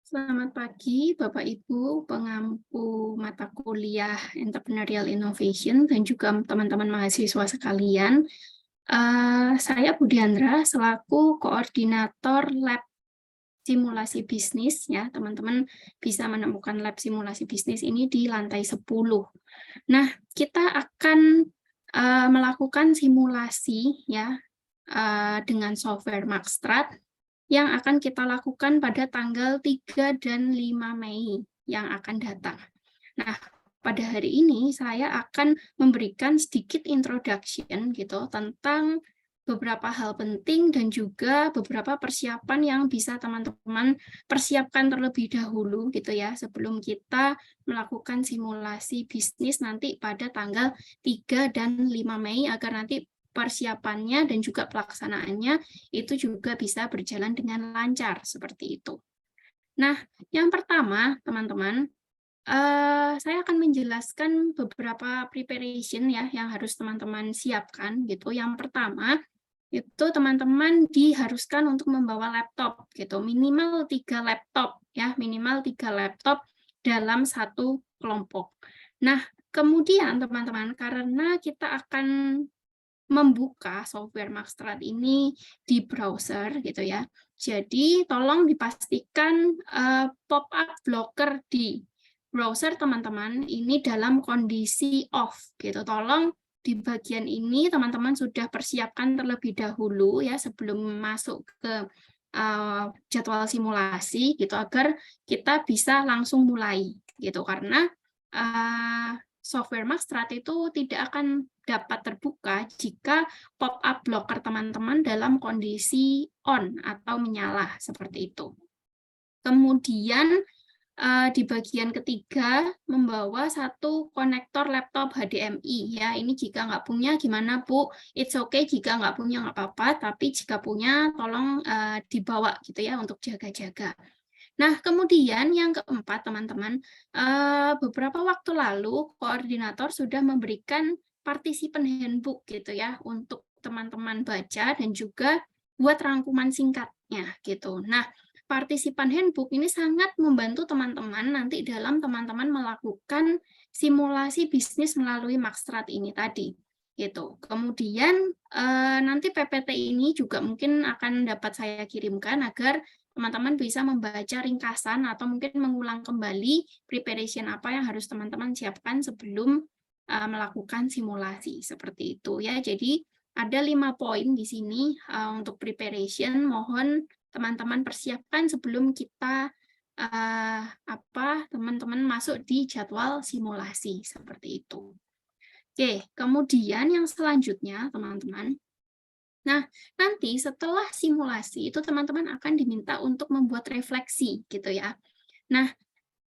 Selamat pagi, Bapak Ibu, pengampu mata kuliah Entrepreneurial Innovation dan juga teman-teman mahasiswa sekalian. Saya Budiandra selaku koordinator lab simulasi bisnis ya, teman-teman bisa menemukan lab simulasi bisnis ini di lantai 10. Nah, kita akan melakukan simulasi ya dengan software Maxstrat yang akan kita lakukan pada tanggal 3 dan 5 Mei yang akan datang. Nah, pada hari ini saya akan memberikan sedikit introduction gitu tentang beberapa hal penting dan juga beberapa persiapan yang bisa teman-teman persiapkan terlebih dahulu gitu ya sebelum kita melakukan simulasi bisnis nanti pada tanggal 3 dan 5 Mei agar nanti persiapannya dan juga pelaksanaannya itu juga bisa berjalan dengan lancar seperti itu. Nah, yang pertama, teman-teman, saya akan menjelaskan beberapa preparation ya yang harus teman-teman siapkan gitu. Yang pertama, itu teman-teman diharuskan untuk membawa laptop gitu, minimal 3 laptop ya, minimal 3 laptop dalam satu kelompok. Nah, kemudian teman-teman, karena kita akan membuka software Maxstrat ini di browser gitu ya. Jadi tolong dipastikan pop-up blocker di browser teman-teman ini dalam kondisi off gitu. Tolong di bagian ini teman-teman sudah persiapkan terlebih dahulu ya sebelum masuk ke jadwal simulasi gitu agar kita bisa langsung mulai gitu karena software Maxstrat itu tidak akan dapat terbuka jika pop-up blocker teman-teman dalam kondisi on atau menyala seperti itu. Kemudian di bagian ketiga membawa satu konektor laptop HDMI ya. Ini jika nggak punya gimana Bu? It's okay jika nggak punya nggak apa-apa, tapi jika punya tolong dibawa gitu ya untuk jaga-jaga. Nah, kemudian yang keempat, teman-teman, beberapa waktu lalu koordinator sudah memberikan partisipan handbook gitu ya untuk teman-teman baca dan juga buat rangkuman singkatnya gitu. Nah, partisipan handbook ini sangat membantu teman-teman nanti dalam teman-teman melakukan simulasi bisnis melalui Maxstrat ini tadi gitu. Kemudian nanti PPT ini juga mungkin akan dapat saya kirimkan agar teman-teman bisa membaca ringkasan atau mungkin mengulang kembali preparation apa yang harus teman-teman siapkan sebelum melakukan simulasi seperti itu ya. Jadi ada 5 poin di sini untuk preparation. Mohon teman-teman persiapkan sebelum kita teman-teman masuk di jadwal simulasi seperti itu. Oke, kemudian yang selanjutnya teman-teman. Nah, nanti setelah simulasi itu teman-teman akan diminta untuk membuat refleksi gitu ya. Nah,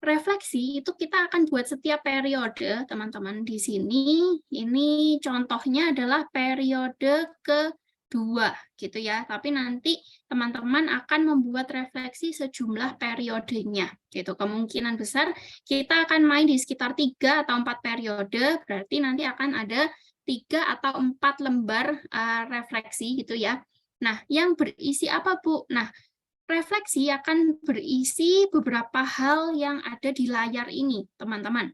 refleksi itu kita akan buat setiap periode, teman-teman. Di sini ini contohnya adalah periode kedua gitu ya. Tapi nanti teman-teman akan membuat refleksi sejumlah periodenya gitu. Kemungkinan besar kita akan main di sekitar 3 atau 4 periode, berarti nanti akan ada 3 atau 4 lembar refleksi gitu ya. Nah, yang berisi apa, Bu? Nah, refleksi akan berisi beberapa hal yang ada di layar ini, teman-teman.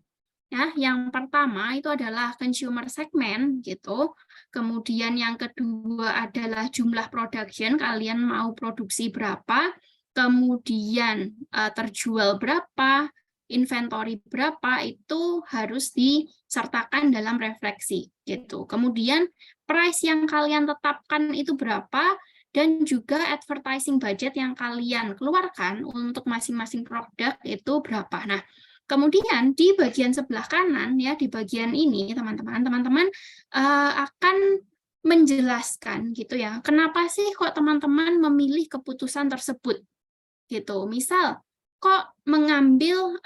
Ya, yang pertama itu adalah consumer segment gitu. Kemudian yang kedua adalah jumlah production, kalian mau produksi berapa? Kemudian terjual berapa? Inventory berapa? Itu harus disertakan dalam refleksi gitu. Kemudian price yang kalian tetapkan itu berapa? Dan juga advertising budget yang kalian keluarkan untuk masing-masing produk itu berapa. Nah, kemudian di bagian sebelah kanan ya, di bagian ini teman-teman akan menjelaskan gitu ya, kenapa sih kok teman-teman memilih keputusan tersebut gitu. Misal, kok mengambil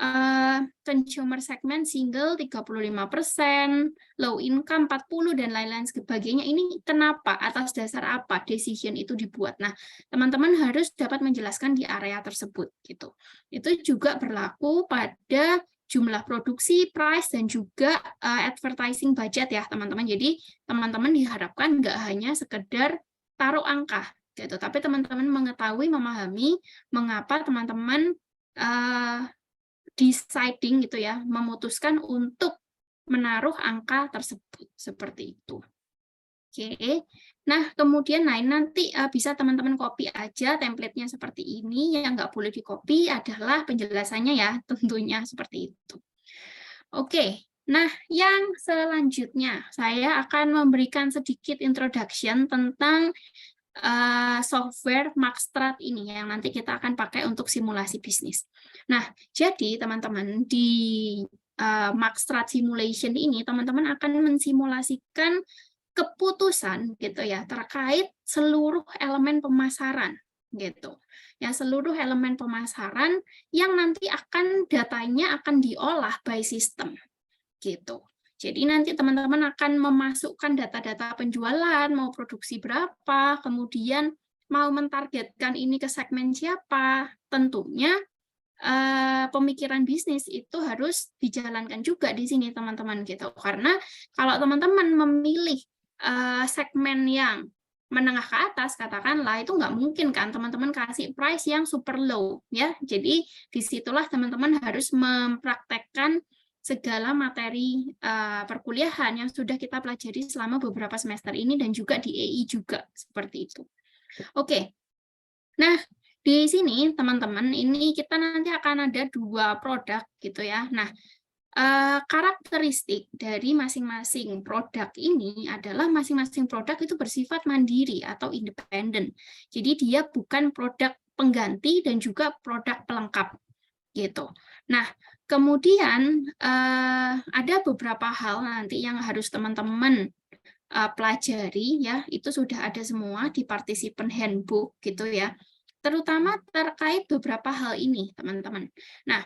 consumer segment single 35%, low income 40 dan lain-lain sebagainya. Ini kenapa? Atas dasar apa decision itu dibuat? Nah, teman-teman harus dapat menjelaskan di area tersebut gitu. Itu juga berlaku pada jumlah produksi, price, dan juga advertising budget ya, teman-teman. Jadi, teman-teman diharapkan nggak hanya sekedar taruh angka gitu, tapi teman-teman mengetahui, memahami mengapa teman-teman deciding gitu ya, memutuskan untuk menaruh angka tersebut seperti itu. Oke. Nah, kemudian nanti bisa teman-teman copy aja template-nya seperti ini. Yang nggak boleh di-copy adalah penjelasannya ya, tentunya seperti itu. Oke. Nah, yang selanjutnya saya akan memberikan sedikit introduction tentang software Maxstrat ini yang nanti kita akan pakai untuk simulasi bisnis. Nah, jadi teman-teman di Maxstrat Simulation ini teman-teman akan mensimulasikan keputusan gitu ya terkait seluruh elemen pemasaran gitu. Ya, seluruh elemen pemasaran yang nanti datanya akan diolah by system gitu. Jadi nanti teman-teman akan memasukkan data-data penjualan, mau produksi berapa, kemudian mau mentargetkan ini ke segmen siapa. Tentunya pemikiran bisnis itu harus dijalankan juga di sini teman-teman gitu. Karena kalau teman-teman memilih segmen yang menengah ke atas, katakanlah, itu nggak mungkin kan teman-teman kasih price yang super low ya. Jadi disitulah teman-teman harus mempraktekkan segala materi perkuliahan yang sudah kita pelajari selama beberapa semester ini dan juga di EI juga seperti itu. Oke. Nah, di sini teman-teman ini kita nanti akan ada 2 produk gitu ya. Nah, karakteristik dari masing-masing produk ini adalah masing-masing produk itu bersifat mandiri atau independen. Jadi dia bukan produk pengganti dan juga produk pelengkap gitu. Nah, kemudian ada beberapa hal nanti yang harus teman-teman pelajari ya, itu sudah ada semua di participant handbook gitu ya. Terutama terkait beberapa hal ini, teman-teman. Nah,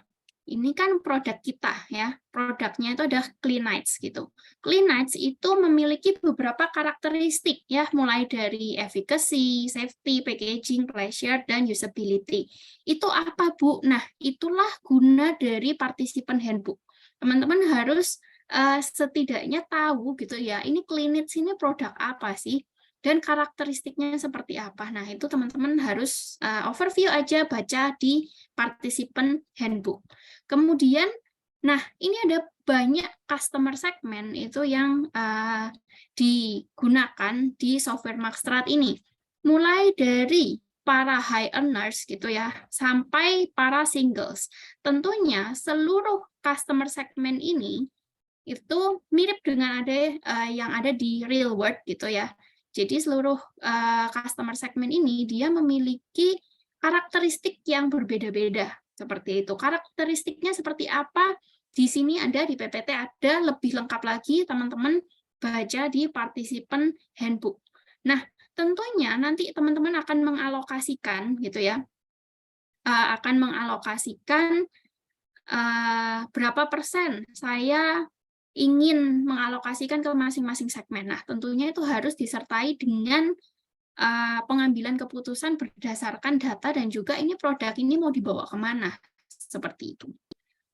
ini kan produk kita ya, produknya itu ada Cleanites gitu. Cleanites itu memiliki beberapa karakteristik ya, mulai dari efficacy, safety, packaging, pleasure, dan usability. Itu apa Bu? Nah, itulah guna dari participant handbook. Teman-teman harus setidaknya tahu gitu ya, ini Cleanites ini produk apa sih? Dan karakteristiknya seperti apa. Nah, itu teman-teman harus overview aja, baca di participant handbook. Kemudian, nah ini ada banyak customer segment itu yang digunakan di software Maxstrat ini. Mulai dari para high earners gitu ya, sampai para singles. Tentunya seluruh customer segment ini itu mirip dengan yang ada di real world gitu ya. Jadi seluruh customer segment ini dia memiliki karakteristik yang berbeda-beda seperti itu. Karakteristiknya seperti apa? Di sini ada di PPT ada lebih lengkap lagi teman-teman baca di participant handbook. Nah, tentunya nanti teman-teman akan mengalokasikan gitu ya. Akan mengalokasikan berapa persen saya ingin mengalokasikan ke masing-masing segmen. Nah, tentunya itu harus disertai dengan pengambilan keputusan berdasarkan data dan juga ini produk ini mau dibawa kemana, seperti itu.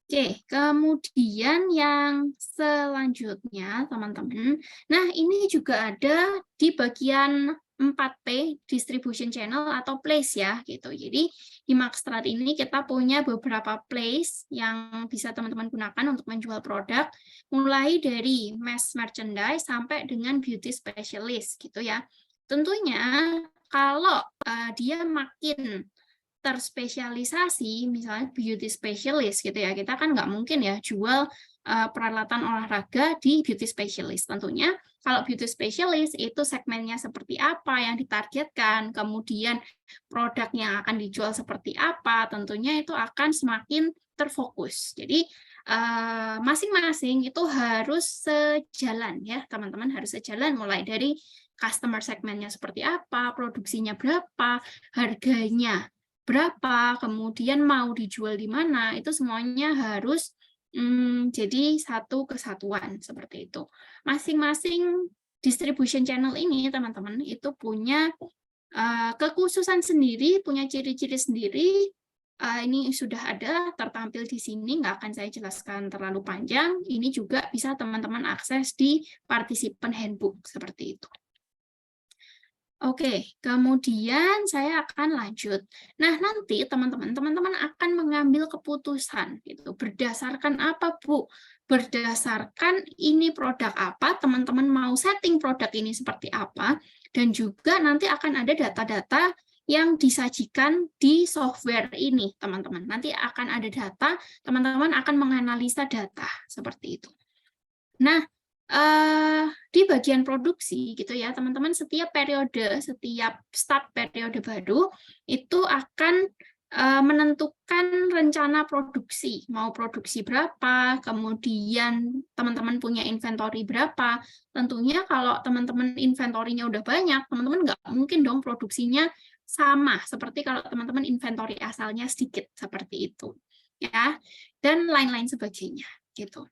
Oke, kemudian yang selanjutnya, teman-teman. Nah, ini juga ada di bagian 4P, distribution channel atau place ya, gitu. Jadi, di Maxstrat ini kita punya beberapa place yang bisa teman-teman gunakan untuk menjual produk, mulai dari mass merchandise sampai dengan beauty specialist, gitu ya. Tentunya, kalau dia makin terspesialisasi, misalnya beauty specialist gitu ya, kita kan nggak mungkin ya jual peralatan olahraga di beauty specialist. Tentunya kalau beauty specialist itu segmennya seperti apa yang ditargetkan, kemudian produk yang akan dijual seperti apa, tentunya itu akan semakin terfokus. Jadi masing-masing itu harus sejalan ya, teman-teman harus sejalan mulai dari customer segmennya seperti apa, produksinya berapa, harganya berapa, kemudian mau dijual di mana, itu semuanya harus jadi satu kesatuan seperti itu. Masing-masing distribution channel ini, teman-teman, itu punya kekhususan sendiri, punya ciri-ciri sendiri. Ini sudah ada tertampil di sini, nggak akan saya jelaskan terlalu panjang. Ini juga bisa teman-teman akses di participant handbook seperti itu. Oke, kemudian saya akan lanjut. Nah, nanti teman-teman akan mengambil keputusan gitu. Berdasarkan apa, Bu? Berdasarkan ini produk apa, teman-teman mau setting produk ini seperti apa, dan juga nanti akan ada data-data yang disajikan di software ini, teman-teman. Nanti akan ada data, teman-teman akan menganalisa data seperti itu. Nah, di bagian produksi gitu ya, teman-teman, setiap start periode baru itu akan menentukan rencana produksi, mau produksi berapa, kemudian teman-teman punya inventory berapa. Tentunya kalau teman-teman inventorinya udah banyak, teman-teman nggak mungkin dong produksinya sama seperti kalau teman-teman inventory asalnya sedikit seperti itu, ya, dan lain-lain sebagainya gitu.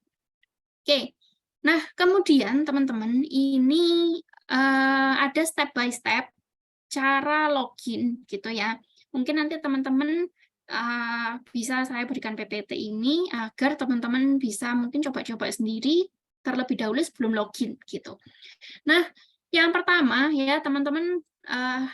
Oke. Nah, kemudian teman-teman ini ada step by step cara login gitu ya. Mungkin nanti teman-teman bisa saya berikan PPT ini agar teman-teman bisa mungkin coba-coba sendiri terlebih dahulu sebelum login gitu. Nah, yang pertama ya teman-teman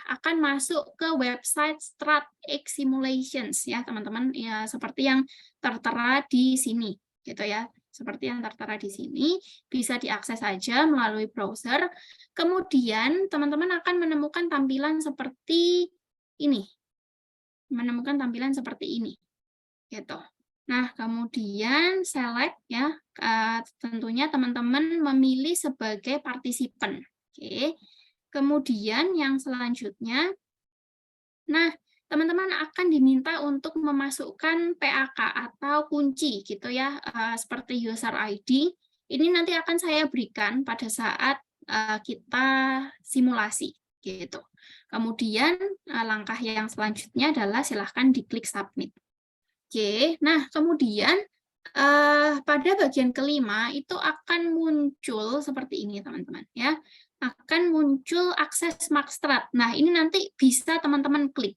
akan masuk ke website StratX Simulations ya teman-teman, ya seperti yang tertera di sini gitu ya. Seperti yang tertera di sini, bisa diakses saja melalui browser. Kemudian teman-teman akan menemukan tampilan seperti ini. Menemukan tampilan seperti ini. Gitu. Nah, kemudian select ya, tentunya teman-teman memilih sebagai partisipan. Oke. Kemudian yang selanjutnya, nah, teman-teman akan diminta untuk memasukkan PAK atau kunci gitu ya, seperti user ID. Ini nanti akan saya berikan pada saat kita simulasi gitu. Kemudian langkah yang selanjutnya adalah silahkan diklik submit. Oke, nah kemudian pada bagian kelima itu akan muncul seperti ini teman-teman ya, akan muncul akses Maxstrat. Nah ini nanti bisa teman-teman klik.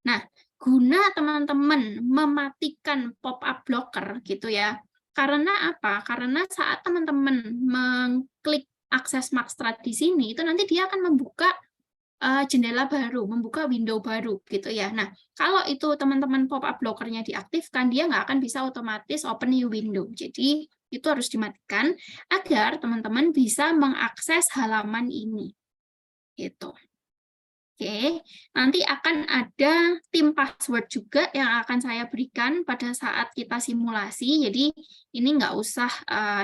Nah, guna teman-teman mematikan pop-up blocker gitu ya. Karena apa? Karena saat teman-teman mengklik akses Maxstrat di sini, itu nanti dia akan membuka jendela baru, membuka window baru gitu ya. Nah, kalau itu teman-teman pop-up blocker-nya diaktifkan, dia nggak akan bisa otomatis open new window. Jadi, itu harus dimatikan agar teman-teman bisa mengakses halaman ini. Gitu. Oke, nanti akan ada tim password juga yang akan saya berikan pada saat kita simulasi. Jadi ini nggak usah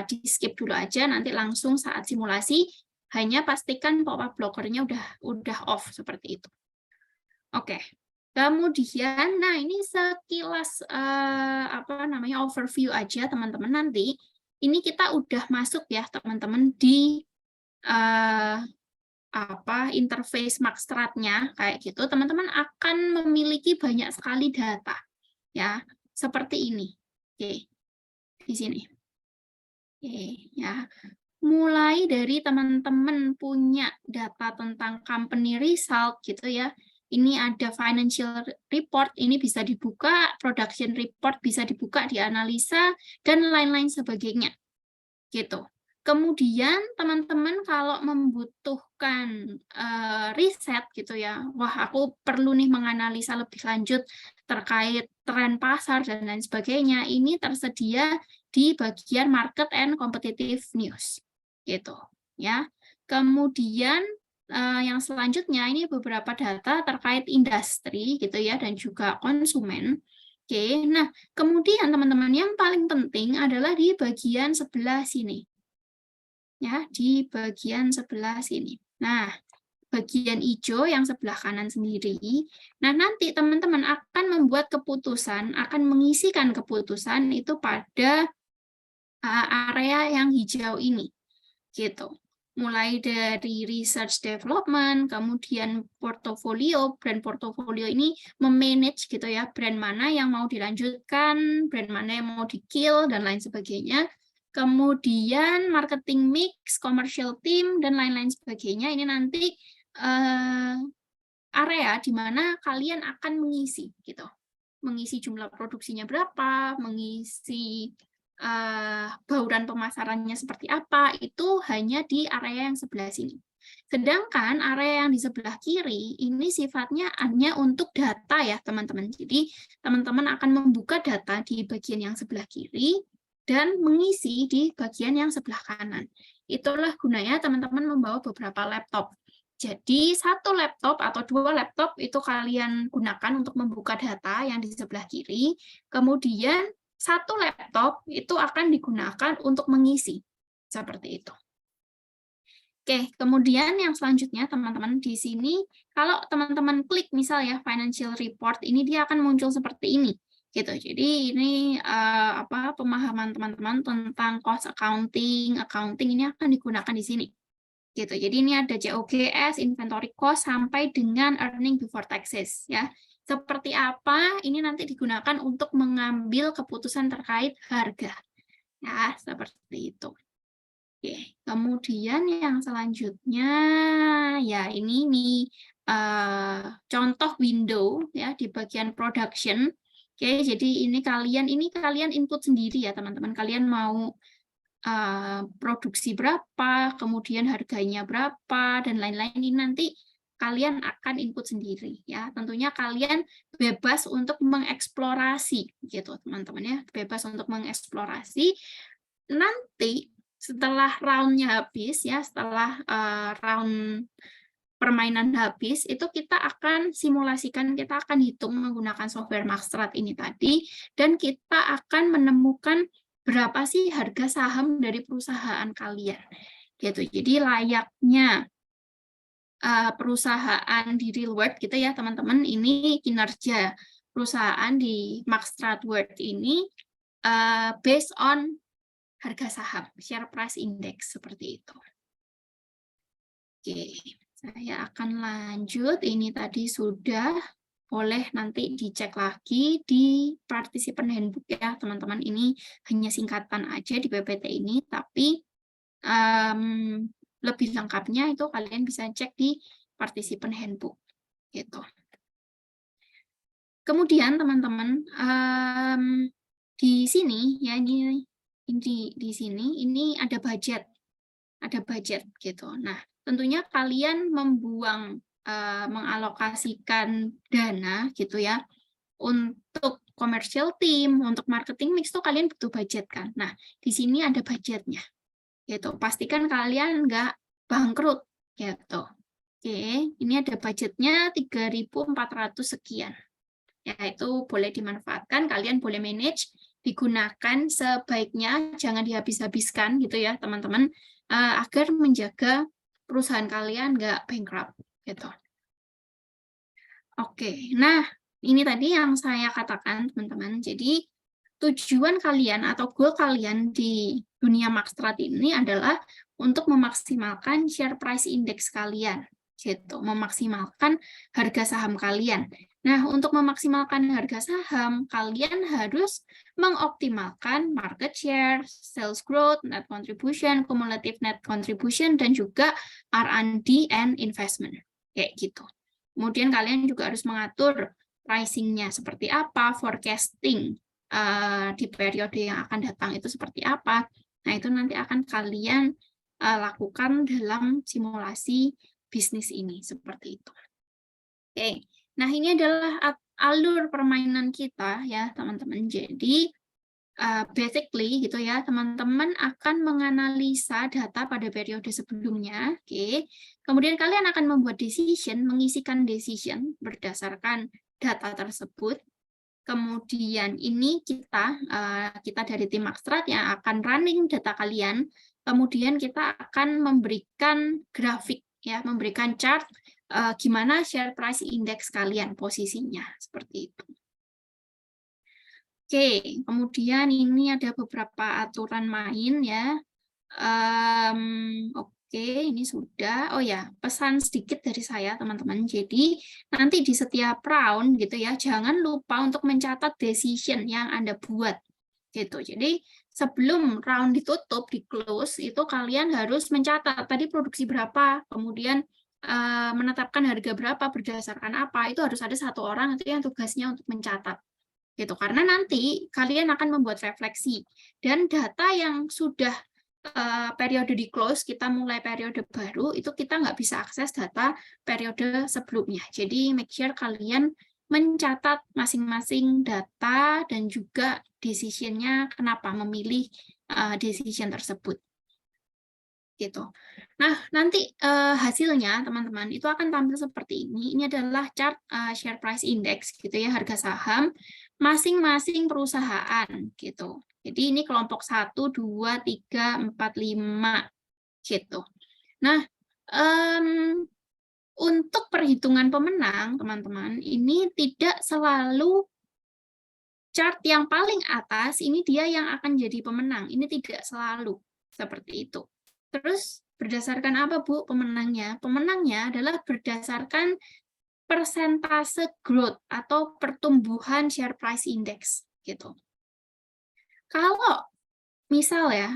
di-skip dulu aja, nanti langsung saat simulasi hanya pastikan pop-up blocker-nya udah off seperti itu. Oke. Kemudian, nah ini sekilas overview aja teman-teman. Nanti ini kita udah masuk ya teman-teman di interface Maxstrat-nya kayak gitu, teman-teman akan memiliki banyak sekali data ya, seperti ini. Oke, di sini. Oke, ya. Mulai dari teman-teman punya data tentang company result gitu ya. Ini ada financial report, ini bisa dibuka, production report bisa dibuka, dianalisa dan lain-lain sebagainya. Gitu. Kemudian teman-teman kalau membutuhkan riset gitu ya, wah aku perlu nih menganalisa lebih lanjut terkait tren pasar dan lain sebagainya, ini tersedia di bagian market and competitive news gitu ya. Kemudian yang selanjutnya ini beberapa data terkait industri gitu ya dan juga konsumen. Oke, nah kemudian teman-teman yang paling penting adalah di bagian sebelah sini. Ya, di bagian sebelah sini. Nah, bagian hijau yang sebelah kanan sendiri. Nah, nanti teman-teman akan membuat keputusan, akan mengisikan keputusan itu pada area yang hijau ini. Gitu. Mulai dari research development, kemudian portofolio, brand portofolio ini memanage gitu ya, brand mana yang mau dilanjutkan, brand mana yang mau di-kill, dan lain sebagainya. Kemudian marketing mix, commercial team, dan lain-lain sebagainya. Ini nanti area di mana kalian akan mengisi gitu. Mengisi jumlah produksinya berapa, mengisi bauran pemasarannya seperti apa, itu hanya di area yang sebelah sini. Sedangkan area yang di sebelah kiri ini sifatnya hanya untuk data ya teman-teman. Jadi teman-teman akan membuka data di bagian yang sebelah kiri dan mengisi di bagian yang sebelah kanan. Itulah gunanya teman-teman membawa beberapa laptop. Jadi satu laptop atau dua laptop itu kalian gunakan untuk membuka data yang di sebelah kiri. Kemudian satu laptop itu akan digunakan untuk mengisi. Seperti itu. Oke, kemudian yang selanjutnya teman-teman di sini, kalau teman-teman klik misal ya financial report, ini dia akan muncul seperti ini. Gitu. Jadi ini pemahaman teman-teman tentang cost accounting ini akan digunakan di sini. Gitu. Jadi ini ada COGS, inventory cost sampai dengan earning before taxes ya. Seperti apa ini nanti digunakan untuk mengambil keputusan terkait harga. Ya, seperti itu. Oke, kemudian yang selanjutnya ya ini nih contoh window ya di bagian production. Oke, jadi ini kalian input sendiri ya teman-teman. Kalian mau produksi berapa, kemudian harganya berapa, dan lain-lain ini nanti kalian akan input sendiri ya. Tentunya kalian bebas untuk mengeksplorasi gitu teman-teman ya, bebas untuk mengeksplorasi. Nanti setelah round-nya habis ya, setelah round permainan habis, itu kita akan simulasikan, kita akan hitung menggunakan software Maxstrat ini tadi, dan kita akan menemukan berapa sih harga saham dari perusahaan kalian. Gitu. Jadi layaknya perusahaan di real world gitu ya teman-teman, ini kinerja perusahaan di Maxstrat World ini based on harga saham, share price index, seperti itu. Oke, saya akan lanjut. Ini tadi sudah, boleh nanti dicek lagi di participant handbook ya teman-teman. Ini hanya singkatan aja di PPT ini, tapi lebih lengkapnya itu kalian bisa cek di participant handbook. Gitu. Kemudian teman-teman, di sini ya di sini ini ada budget gitu. Nah, tentunya kalian mengalokasikan dana gitu ya untuk commercial team, untuk marketing mix tuh kalian butuh budget kan. Nah, di sini ada budgetnya gitu. Pastikan kalian nggak bangkrut gitu. Oke, ini ada budgetnya 3.400 sekian. Ya, itu boleh dimanfaatkan, kalian boleh manage, digunakan sebaiknya, jangan dihabis-habiskan gitu ya teman-teman, agar menjaga perusahaan kalian nggak bankrupt gitu. Oke, nah ini tadi yang saya katakan teman-teman. Jadi tujuan kalian atau goal kalian di dunia Maxstrat ini adalah untuk memaksimalkan share price index kalian, gitu, memaksimalkan harga saham kalian. Nah, untuk memaksimalkan harga saham, kalian harus mengoptimalkan market share, sales growth, net contribution, cumulative net contribution, dan juga R&D and investment. Kayak gitu. Kemudian kalian juga harus mengatur pricing-nya seperti apa, forecasting di periode yang akan datang itu seperti apa. Nah, itu nanti akan kalian lakukan dalam simulasi bisnis ini, seperti itu. Oke. Nah, ini adalah alur permainan kita ya, teman-teman. Jadi, basically gitu ya, teman-teman akan menganalisa data pada periode sebelumnya. Oke. Kemudian kalian akan membuat decision, mengisikan decision berdasarkan data tersebut. Kemudian ini kita dari tim Maxstrat yang akan running data kalian. Kemudian kita akan memberikan grafik ya, memberikan chart gimana share price index kalian posisinya seperti itu. Oke, kemudian ini ada beberapa aturan main ya. Oke, ini sudah. Oh ya, pesan sedikit dari saya teman-teman. Jadi nanti di setiap round gitu ya, jangan lupa untuk mencatat decision yang Anda buat gitu. Jadi sebelum round ditutup, di close, itu kalian harus mencatat tadi produksi berapa, kemudian menetapkan harga berapa berdasarkan apa, itu harus ada satu orang itu yang tugasnya untuk mencatat gitu, karena nanti kalian akan membuat refleksi dan data yang sudah periode di close, kita mulai periode baru, itu kita nggak bisa akses data periode sebelumnya. Jadi make sure kalian mencatat masing-masing data dan juga decision-nya kenapa memilih decision tersebut. Gitu. Nah, nanti hasilnya teman-teman itu akan tampil seperti ini. Ini adalah chart share price index gitu ya, harga saham masing-masing perusahaan gitu. Jadi ini kelompok 1, 2, 3, 4, 5 gitu. Nah, untuk perhitungan pemenang, teman-teman, ini tidak selalu chart yang paling atas ini dia yang akan jadi pemenang. Ini tidak selalu seperti itu. Terus berdasarkan apa, Bu, pemenangnya? Pemenangnya adalah berdasarkan persentase growth atau pertumbuhan share price index gitu. Kalau misal ya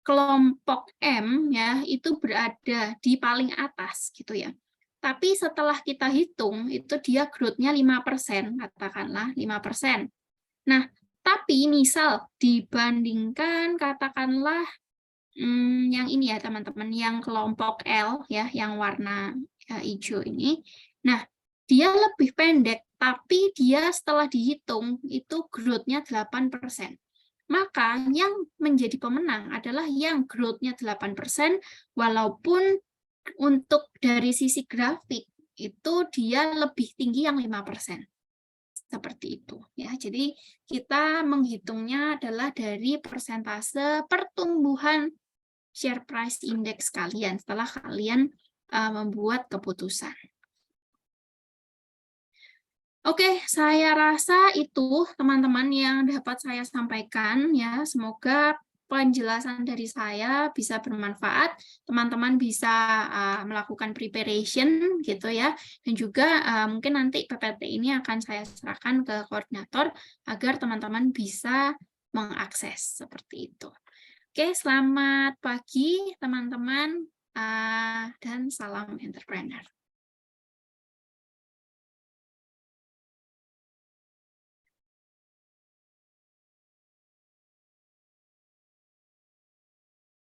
kelompok M ya itu berada di paling atas gitu ya. Tapi setelah kita hitung itu dia growth-nya 5%, katakanlah 5%. Nah, tapi misal dibandingkan katakanlah yang ini ya teman-teman, yang kelompok L ya, yang warna hijau ini. Nah, dia lebih pendek, tapi dia setelah dihitung itu growth-nya 8%. Maka yang menjadi pemenang adalah yang growth-nya 8%, walaupun untuk dari sisi grafik itu dia lebih tinggi yang 5%. Seperti itu ya. Jadi kita menghitungnya adalah dari persentase pertumbuhan share price index kalian setelah kalian membuat keputusan. Oke, saya rasa itu teman-teman yang dapat saya sampaikan ya. Semoga penjelasan dari saya bisa bermanfaat. Teman-teman bisa melakukan preparation gitu ya. Dan juga mungkin nanti PPT ini akan saya serahkan ke koordinator agar teman-teman bisa mengakses seperti itu. Oke, selamat pagi teman-teman dan salam entrepreneur.